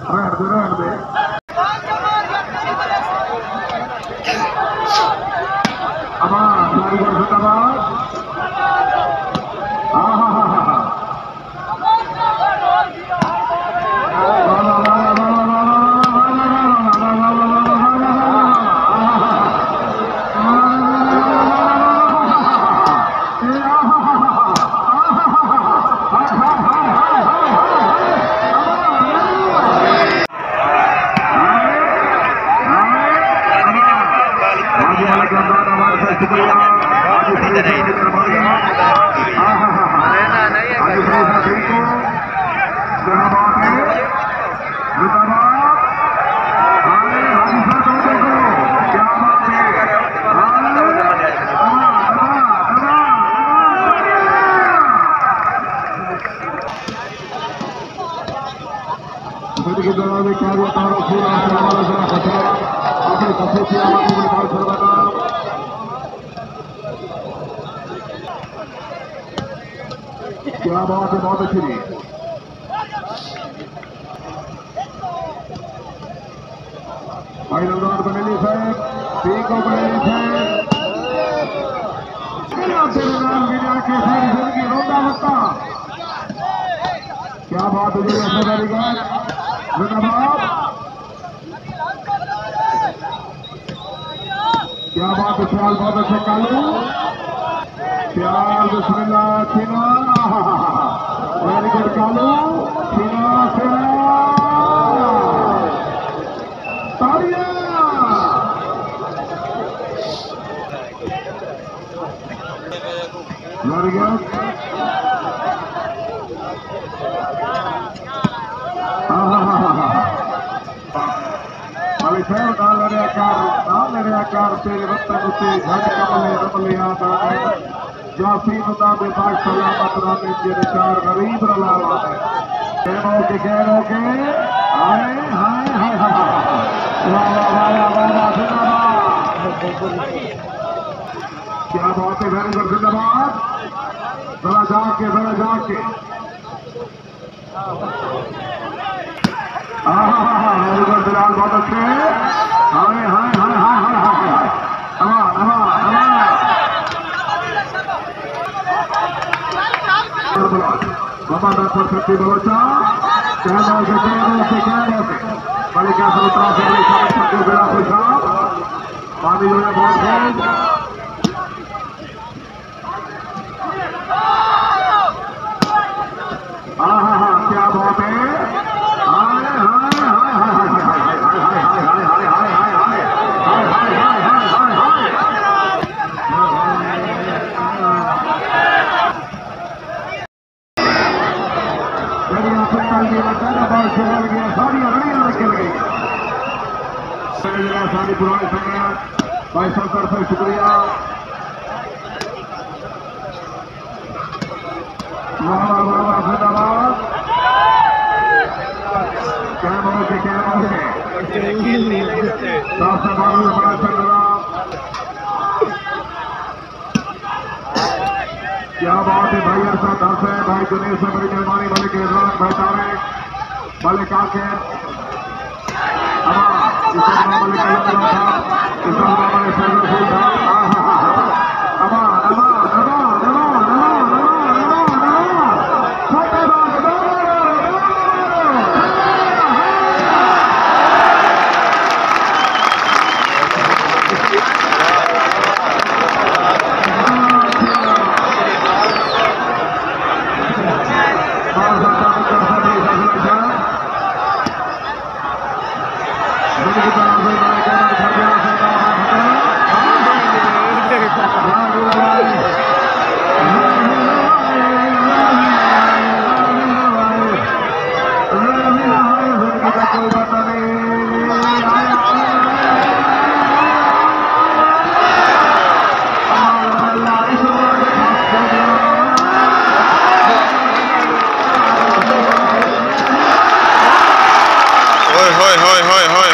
रहन दे आवाज जारी कर जिंदाबाद। क्या बात है, बहुत अच्छी फाइनल राउंड बनेली साहब, ठीक हो बनेली साहब की रोका होता। क्या बात है जिंदाबाद। क्या बात है, ख्याल बहुत अच्छे कालू प्यार बिस्मिल्लाह छीना वेरी गुड कालू छीना तालियां वेरी गुड। तेरे वतन उते झट कमले रमले आता जाफी मुताबिक पाक सलामत रामे जेरे चार गरीब रलावा है कहनो के हाय हाय हाय वाह वाह वाह वाह जिंदाबाद। क्या बात है, वेरी गुड जिंदाबाद। जरा जाके वेरी गुड बिलाल बहुत अच्छे। हाय हाय हाय हाय हाय हाय बाबा पर शक्ति बलोचा कहना से मलिका समुद्रा से बेड़ा खुशा पानी जो है बहुत तेज। क्या बात है, सारी पुरानी संगत भाई सब तरफ से शुक्रिया। जिंदाबाद बड़ा संग्राम। क्या बात है भाई, अरसा दस है भाई जुनेश से बड़ी मेहरबानी मलिक इजरान भाई तारे मलिक आके Hoi, hoi, hoi, hoi, hoi.